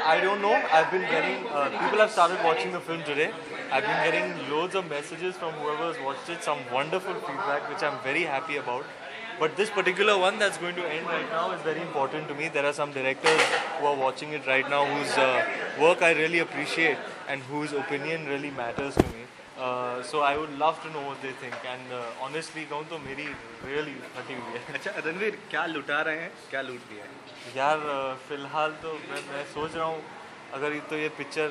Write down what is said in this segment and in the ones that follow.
I don't know. I've been getting people have started watching the film today. I've been getting loads of messages from whoever has watched it. Some wonderful feedback, which I'm very happy about. But this particular one that's going to end right now is very important to me. There are some directors who are watching it right now whose work I really appreciate and whose opinion really matters to me. So I would love to know what they think. And honestly कहूँ तो मेरी really फटी हुई है. अच्छा रणवीर, क्या लुटा रहे हैं, क्या लूट दिया है? यार फिलहाल तो मैं सोच रहा हूँ अगर तो ये पिक्चर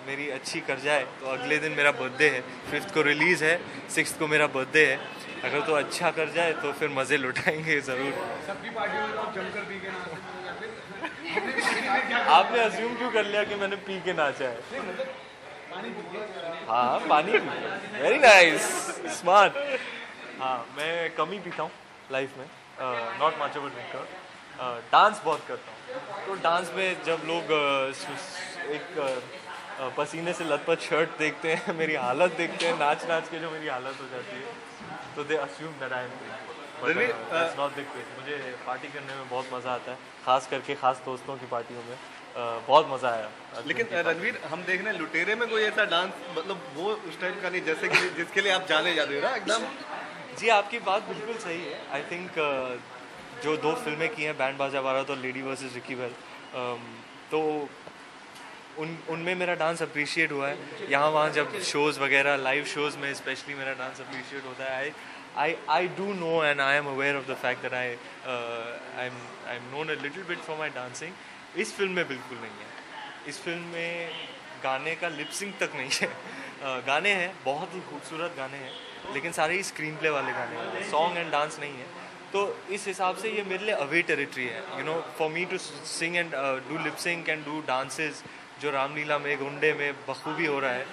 मेरी अच्छी कर जाए तो अगले दिन मेरा बर्थडे है. 5th को रिलीज़ है, 6th को मेरा बर्थडे है. अगर तो अच्छा कर जाए तो फिर मज़े लुटाएंगे ज़रूर. सबकी पार्टियों में लोग जमकर पी के आपने अज्यूम क्यों कर लिया कि मैंने पी के नाचा है? हाँ पानी पी. Very nice, smart. हाँ मैं कम ही पीता हूँ लाइफ में. Not much of a drinker. Dance बहुत करता हूँ. तो डांस में जब लोग एक पसीने से लथपथ शर्ट देखते हैं, मेरी हालत देखते हैं, नाच नाच के जो मेरी हालत हो जाती है, तो they assume that I am drinking. But that's not the case. मुझे पार्टी करने में बहुत मज़ा आता है, खास करके खास दोस्तों की पार्टियों में. बहुत मज़ा आया. लेकिन रणवीर, हम देख रहे हैं लुटेरे में कोई ऐसा डांस, मतलब वो उस टाइप का नहीं जैसे कि जिसके लिए आप जाने जाते हो ना एकदम. जी आपकी बात बिल्कुल सही है. आई थिंक जो 2 फिल्में की हैं, बैंड बाजा बारात और लेडी वर्सेस रिकी बेल, तो उनमें मेरा डांस अप्रिशिएट हुआ है. यहाँ वहाँ जब शोज़ वगैरह, लाइव शोज़ में स्पेशली मेरा डांस अप्रिशिएट होता है. I do know and I am aware of the fact that I'm known a little bit for my dancing. इस फिल्म में बिल्कुल नहीं है. इस फिल्म में गाने का लिपसिंग तक नहीं है. गाने हैं, बहुत ही खूबसूरत गाने हैं, लेकिन सारे ही स्क्रीन प्ले वाले गाने हैं. सॉन्ग एंड डांस नहीं है. तो इस हिसाब से ये मेरे लिए अवे टेरिटरी है. You know, for me to sing and do lipsyncing and do dances जो रामलीला में, गुंडे में बखूबी हो रहा है,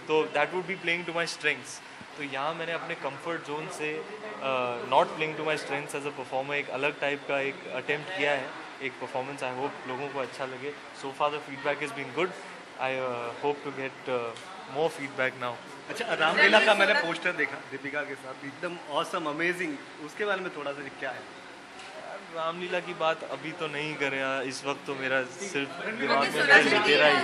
तो that would be playing to my strengths. तो यहाँ मैंने अपने कंफर्ट जोन से not playing to my strengths as a performer एक अलग टाइप का एक अटेम्प्ट किया है. एक परफॉर्मेंस आई होप लोगों को अच्छा लगे. So far the feedback is been good. I hope to get more feedback now. अच्छा, रामलीला का मैंने पोस्टर देखा दीपिका के साथ, एकदम ऑसम, अमेजिंग. उसके बारे में थोड़ा सा क्या है? रामलीला की बात अभी तो नहीं करें. इस वक्त तो मेरा सिर्फ दिमाग में लुटेरा ही है.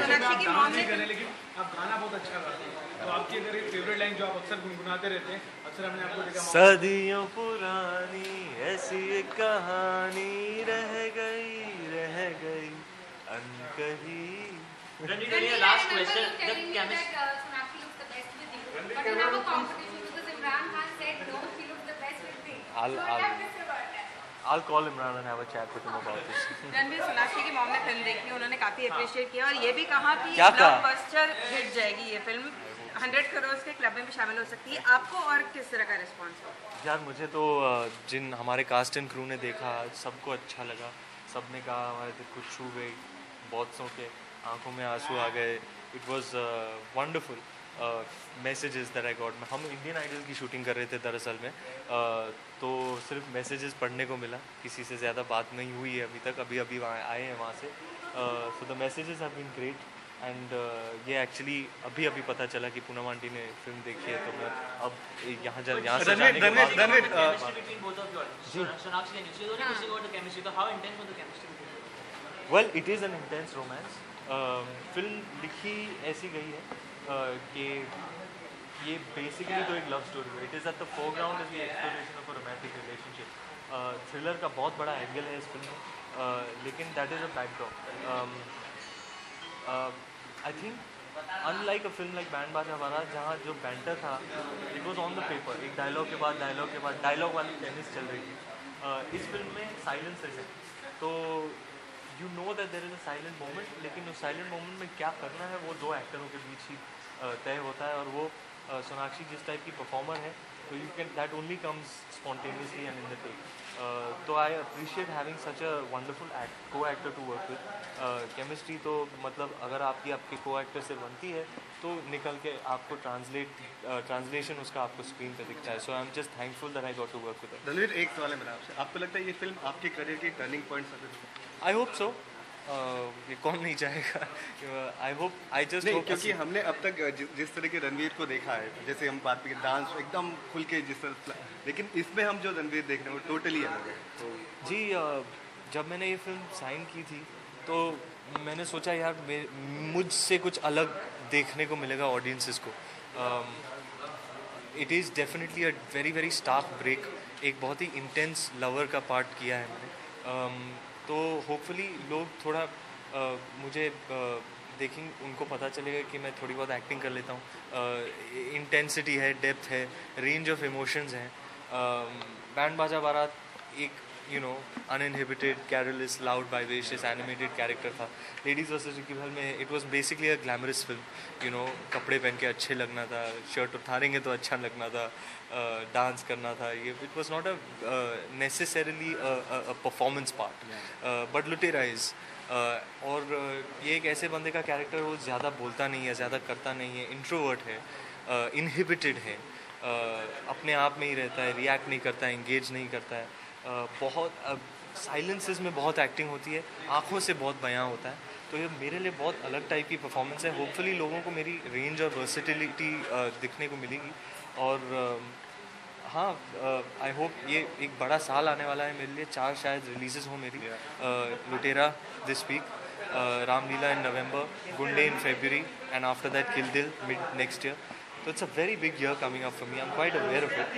लेकिन आप गाना बहुत अच्छा गाते हैं, तो आपकी अगर एक फेवरेट लाइन जो आप अक्सर गुनगुनाते रहते हैं, अक्सर हमने आपको देखा, सदियों पुरानी ऐसी एक कहानी रह गई अनकही. Last question. The chemistry. Sonakshi looks the best with you, but you have a competition because Imran Khan said no, she looks the best with me. So what have you said about that? I'll call Imran and have a chat with him about this. Ranveer, Sonakshi की mom ने film देखी, उन्होंने काफी appreciate किया और ये भी कहा कि क्या कहा? ब्लॉकबस्टर हिट जाएगी ये फिल्म, 100 करोड़ के क्लब में भी शामिल हो सकती है. आपको और किस तरह का रिस्पॉन्स हो? यार मुझे तो जिन हमारे कास्ट एंड क्रू ने देखा सबको अच्छा लगा. सब ने कहा हमारे दिल को छू गई, बहुतों के आंखों में आंसू आ गए. It was wonderful messages that I got. हम इंडियन आइडल की शूटिंग कर रहे थे दरअसल में, तो सिर्फ मैसेजेस पढ़ने को मिला. किसी से ज़्यादा बात नहीं हुई है अभी तक. अभी वहाँ आए हैं वहाँ से. So the messages have been great. And ये एक्चुअली अभी पता चला कि पूनम आंटी ने फिल्म देखी है. तो मैं अब यहाँ से जाने के बाद well it is an intense romance. Film लिखी ऐसी गई है कि ये बेसिकली तो एक लव स्टोरी है. It is at the foreground is the exploration of a romantic relationship. Thriller का बहुत बड़ा एंगल है इस फिल्म में, लेकिन that is a backdrop. I think unlike a film like band Baaja बारात, जहाँ जो बैंटर था it was on the paper. एक डायलॉग के बाद डायलॉग के बाद डायलॉग वाली टेनिस चल रही थी. इस फिल्म में साइलेंसेस है, तो you know that there is a silent moment, लेकिन उस साइलेंट मोमेंट में क्या करना है वो 2 एक्टरों के बीच ही तय होता है. और वो सोनाक्षी जिस टाइप की परफॉर्मर है, तो you can that only comes spontaneously and in the take. तो I appreciate having such a wonderful co actor to work with. Chemistry तो मतलब अगर आपके को एक्टर से बनती है तो निकल के आपको ट्रांसलेशन उसका आपको स्क्रीन पे दिखता है. So I am just thankful that I got to work with. Ranveer, एक सवाल है मेरा आपसे, आपको लगता है ये फिल्म आपके करियर की टर्निंग पॉइंट साबित होगी? I hope so. ये कौन नहीं चाहेगा. I hope, I just hope. क्योंकि हमने अब तक जिस तरह के रणवीर को देखा है, जैसे हम बात करें डांस एकदम खुल के जिस तरह, लेकिन इसमें हम जो रणवीर देख रहे हैं वो टोटली अलग है. तो जी जब मैंने ये फिल्म साइन की थी तो मैंने सोचा यार मुझसे कुछ अलग देखने को मिलेगा ऑडियंसेस को. It is definitely a very very stark break. एक बहुत ही इंटेंस लवर का पार्ट किया है मैंने. तो होपफुली लोग थोड़ा मुझे देखेंगे, उनको पता चलेगा कि मैं थोड़ी बहुत एक्टिंग कर लेता हूँ. इंटेंसिटी है, डेप्थ है, रेंज ऑफ इमोशंस हैं. बैंड बाजा बारात एक uninhibited, careless, loud, vivacious, animated character था. लेडीज़ वर्सेस रिकी बहल में it was basically a glamorous film. कपड़े पहन के अच्छे लगना था, शर्ट उतारेंगे तो अच्छा लगना था, डांस करना था. ये it was not a necessarily a performance part, but लुटेरा इज़. और ये एक ऐसे बंदे का कैरेक्टर वो ज़्यादा बोलता नहीं है, ज़्यादा करता नहीं है, इंट्रोवर्ट है, इनहिबिटेड है, अपने आप में ही रहता है, रिएक्ट नहीं करता है, इंगेज नहीं करता है. बहुत साइलेंसेस में बहुत एक्टिंग होती है, आँखों से बहुत बयां होता है. तो ये मेरे लिए बहुत अलग टाइप की परफॉर्मेंस है. होपफुली लोगों को मेरी रेंज और वर्सेटिलिटी दिखने को मिलेगी. और हाँ, आई होप ये एक बड़ा साल आने वाला है मेरे लिए. 4 शायद रिलीजेस हो मेरी. Lootera this week, Ramleela in November, Gunday in February, and after that Kill Dil mid next year. तो it's a very big year coming up for me. I am quite aware of it.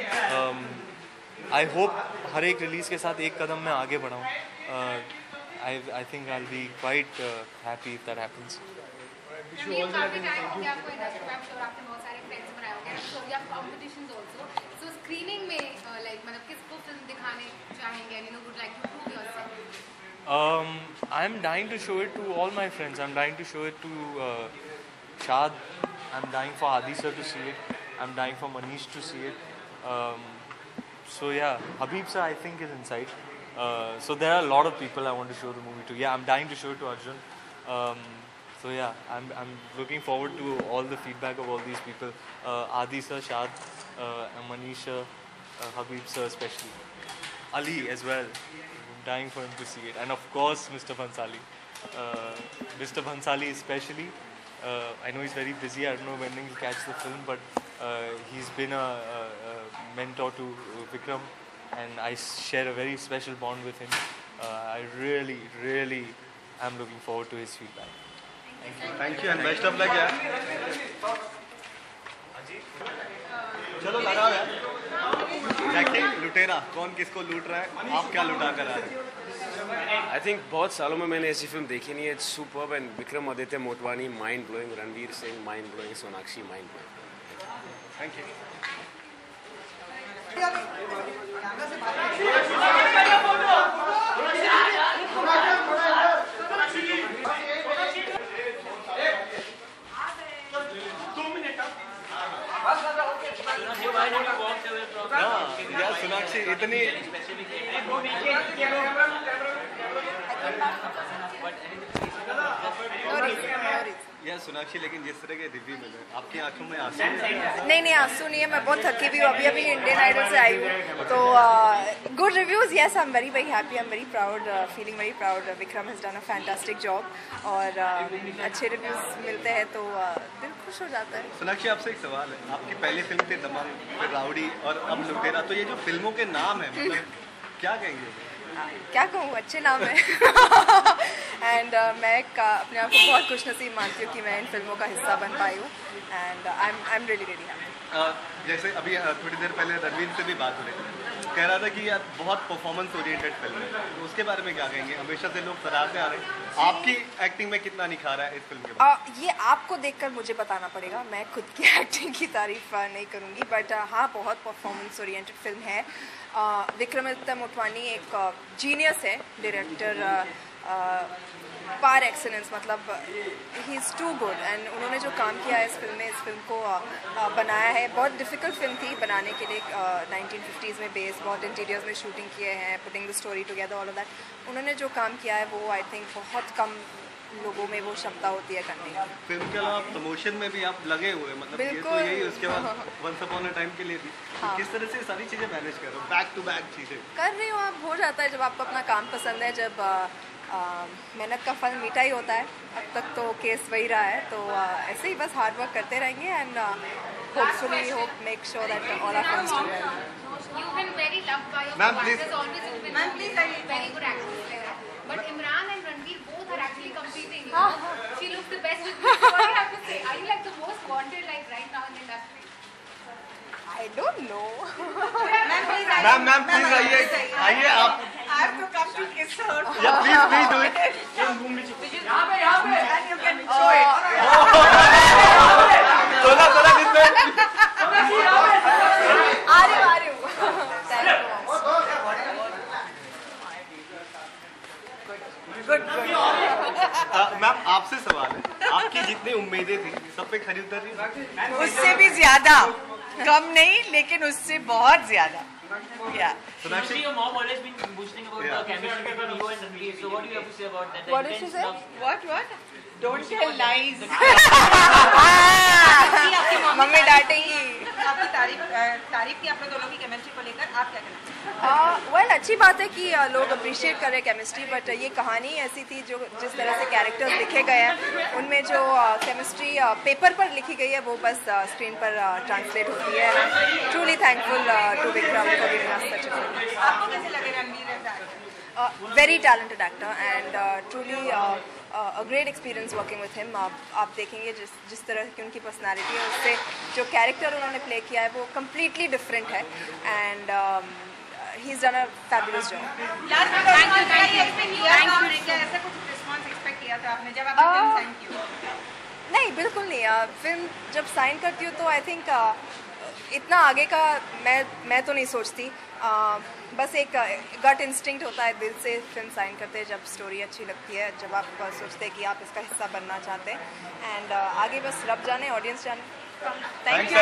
I hope हर एक रिलीज़ के साथ एक कदम मैं आगे बढ़ाऊँ. I think I will be quite happy if that happens. Ranveer, काफी टाइम हो गया आपको इंडस्ट्री में. I'm sure आपने बहुत सारे फ्रेंड्स बनाए होंगे. I'm sure you have competitions also. So screening में like मतलब किसको फिल्म दिखाने चाहेंगे and would like to prove yourself? I'm dying to show it to all my friends. I'm dying to show it to Shad. I'm dying for Adi sir to see it. I'm dying for Manish to see it. So yeah, Habib sir I think is inside. So there are a lot of people I want to show the movie to. Yeah, I'm dying to show it to Arjun. So yeah, I'm looking forward to all the feedback of all these people. Adi sir, Shad, Manish sir, Habib sir especially. Ali as well. I'm dying for him to see it. And of course Mr. Bhansali. Mr. Bhansali especially. I know he's very busy. I don't know when he'll catch the film, but he's been a mentor to Vikram, and I share a very special bond with him. I really, really am looking forward to his feedback. Thank you and best of luck यार. चलो लगाओ यार. जैकी, लुटेरा कौन किसको लूट रहा है, आप क्या लुटा कर रहा है? आई थिंक बहुत सालों में मैंने ऐसी फिल्म देखी नहीं है. It's superb. And Vikram Aditya Motwani mind blowing, Ranveer Singh mind blowing, Sonakshi mind blowing. Thank you. यार सोनाक्षी इतनी यार सोनाक्षी, लेकिन जिस तरह के रिव्यू मिले आपकी आंखों में आंसू नहीं आंसू नहीं है. मैं बहुत थकी भी हूँ. अभी इंडियन आइडल से आई हूँ. तो good reviews. Yes, I am very happy. I am very proud, feeling very proud. Vikram has done a fantastic job. और अच्छे रिव्यूज़ मिलते हैं तो दिल खुश हो जाता है. सोनाक्षी, आपसे एक सवाल है. आपकी पहली फिल्म थी दबंग, फिर राउडी और अब लुटेरा. तो ये जो फिल्मों के नाम है, मतलब क्या कहेंगे? क्या कहूँ, अच्छे नाम है. एंड मैं अपने आप को बहुत खुशनसीब मानती हूँ कि मैं इन फिल्मों का हिस्सा बन पाई हूँ. And I am really happy. जैसे अभी थोड़ी देर पहले रणवीर से भी बात हो रही थी, कह रहा था कि यार बहुत परफॉर्मेंस ओरिएंटेड फिल्म है. तो उसके बारे में क्या कहेंगे? हमेशा से लोग सराहते आ रहे हैं, आपकी एक्टिंग में कितना निखारा है इस फिल्म के बाद? ये आपको देखकर मुझे बताना पड़ेगा. मैं खुद की एक्टिंग की तारीफ नहीं करूँगी. बट हाँ, बहुत परफॉर्मेंस ओरिएंटेड फिल्म है. विक्रमादित्य मोटवानी एक जीनियस है, डायरेक्टर पार एक्सेलेंस. मतलब he is too good. And उन्होंने जो काम किया है इस फिल्म में, इस फिल्म को बनाया है. बहुत डिफ़िकल्ट फिल्म थी बनाने के लिए. 1950s में बेस, बहुत इंटीरियर्स में शूटिंग किए हैं, putting the story together, all of that. उन्होंने जो काम किया है वो आई थिंक बहुत कम लोगों में वो क्षमता होती है करने की. फिल्म के अलावा प्रमोशन में भी आप लगे हुए, मतलब ये तो यही उसके बाद वंस अपॉन अ टाइम के लिए भी. हाँ. किस तरह से सारी चीज़ें मैनेज कर रहे हो, बैक टू बैक चीज़ें कर रही हूँ? आप हो जाता है जब आपको अपना काम पसंद है, जब मेहनत का फल मीठा ही होता है. अब तक तो केस वही रहा है. तो ऐसे ही बस हार्ड वर्क करते रहेंगे. And hopefully hope make sure that all our friends do well. You've been very loved by your Ma'am, fans. please. There's always been very good actors like that. But Imran and Ranveer both are actually ma'am please आइए आइए आप I have to come to kiss her. या please do it यहाँ पे And you can show it. सोलह दिन में आ रही हूँ. Thank you. Good. मैम आपसे सवाल है, आपकी जितनी उम्मीदें थी सब पे खरी उतर रही? उससे भी ज्यादा, कम नहीं लेकिन उससे बहुत ज्यादा. Yeah. Sonakshi, your mom always been boosting about the chemistry between you and Ranveer. So what do you have to say about that? What did she say? What? Don't tell lies. Mummy डांटेंगी. आपकी तारीफ की आपने दोनों की chemistry को लेकर, आप क्या कहना? वेल अच्छी बात है कि लोग अप्रिशिएट कर रहे हैं केमिस्ट्री, बट ये कहानी ऐसी थी जो जिस तरह से कैरेक्टर्स लिखे गए हैं उनमें जो केमिस्ट्री पेपर पर लिखी गई है वो बस स्क्रीन पर ट्रांसलेट होती है. Truly thankful to Vikram for giving us such a film. आपको कैसे लगे Ranveer as actor? Very talented actor and truly a great experience working with him. आप देखेंगे जिस तरह की उनकी पर्सनालिटी है उससे जो कैरेक्टर उन्होंने प्ले किया है वो कम्प्लीटली डिफरेंट है and he is done a fabulous job. Last में ऐसा कुछ रिस्पॉन्स एक्सपेक्ट किया था आपने जब आपने फिल्म साइन की? नहीं, बिल्कुल नहीं. फिल्म जब साइन करती हूँ तो आई थिंक इतना आगे का मैं तो नहीं सोचती. बस एक गट इंस्टिंक्ट होता है, दिल से फिल्म साइन करते हैं जब स्टोरी अच्छी लगती है, जब आप सोचते हैं कि आप इसका हिस्सा बनना चाहते हैं. एंड आगे बस रब जाने, ऑडियंस जाने. Thank you.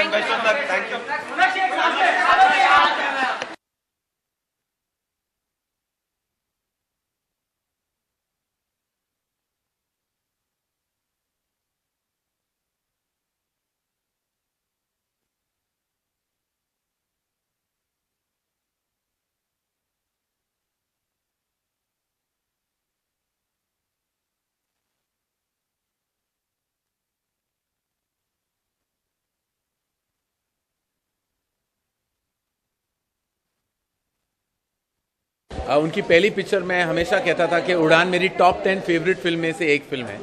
उनकी पहली पिक्चर मैं हमेशा कहता था कि उड़ान मेरी टॉप 10 फेवरेट फिल्म में से एक फिल्म है.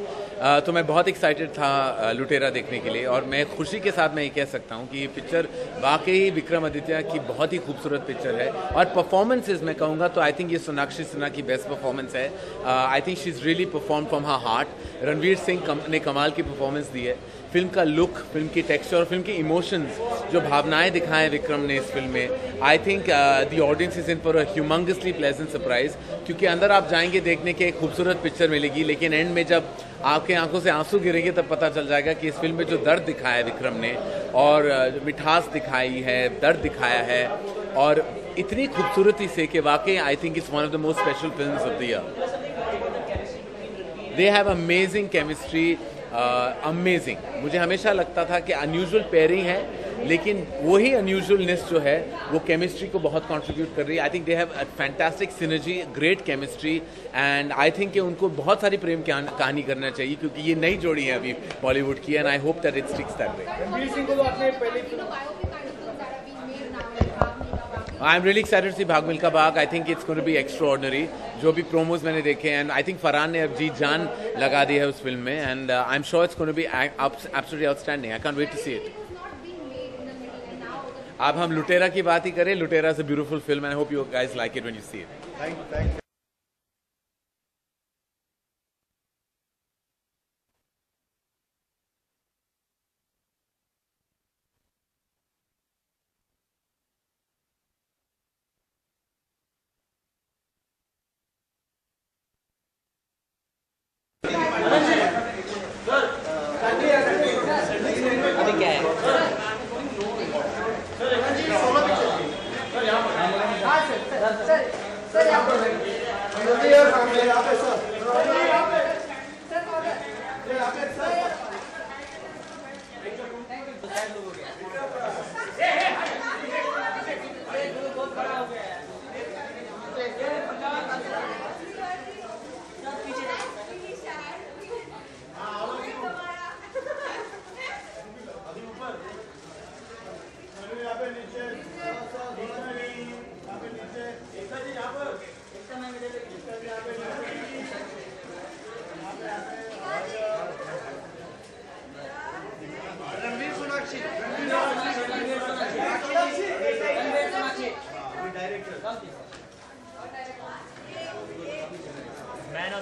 तो मैं बहुत एक्साइटेड था लुटेरा देखने के लिए और मैं खुशी के साथ मैं ये कह सकता हूँ कि ये पिक्चर वाकई विक्रमादित्य की बहुत ही खूबसूरत पिक्चर है. और परफॉर्मेंसेस मैं कहूँगा तो आई थिंक ये सोनाक्षी सिन्हा की बेस्ट परफॉर्मेंस है. I think she is really perform from her heart. Ranveer Singh ने कमाल की परफॉर्मेंस दी है. फिल्म का लुक, फिल्म की टेक्सचर और फिल्म की इमोशंस, जो भावनाएं दिखाएं विक्रम ने इस फिल्म में, I think the audience is in for a humongously pleasant surprise. क्योंकि अंदर आप जाएंगे देखने के एक खूबसूरत पिक्चर मिलेगी, लेकिन एंड में जब आपके आंखों से आंसू गिरेंगे तब पता चल जाएगा कि इस फिल्म में जो दर्द दिखाया है विक्रम ने और मिठास दिखाई है, दर्द दिखाया है और इतनी खूबसूरती से कि वाकई आई think it's one of the most special films of the year. They have amazing chemistry. Amazing. मुझे हमेशा लगता था कि अनयूजुअल पेयरिंग है, लेकिन वही अनयूजुअलनेस जो है वो केमिस्ट्री को बहुत कंट्रीब्यूट कर रही है. I think they have a fantastic synergy, great chemistry and I think कि उनको बहुत सारी प्रेम कहानी करना चाहिए क्योंकि ये नई जोड़ी है अभी बॉलीवुड की and I hope that it sticks that way. I am really excited to see Bhaag Milkha Bhaag. I think it's going to be extraordinary. जो भी प्रोमोज मैंने देखे एंड आई थिंक फरहान ने अब जी जान लगा दी है उस फिल्म में and I am sure it's going to be absolutely outstanding. I can't wait to see it. अब हम लुटेरा की बात ही करें. Lootera is a beautiful film and I hope you guys like it when you see it. Thank you.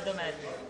of the match.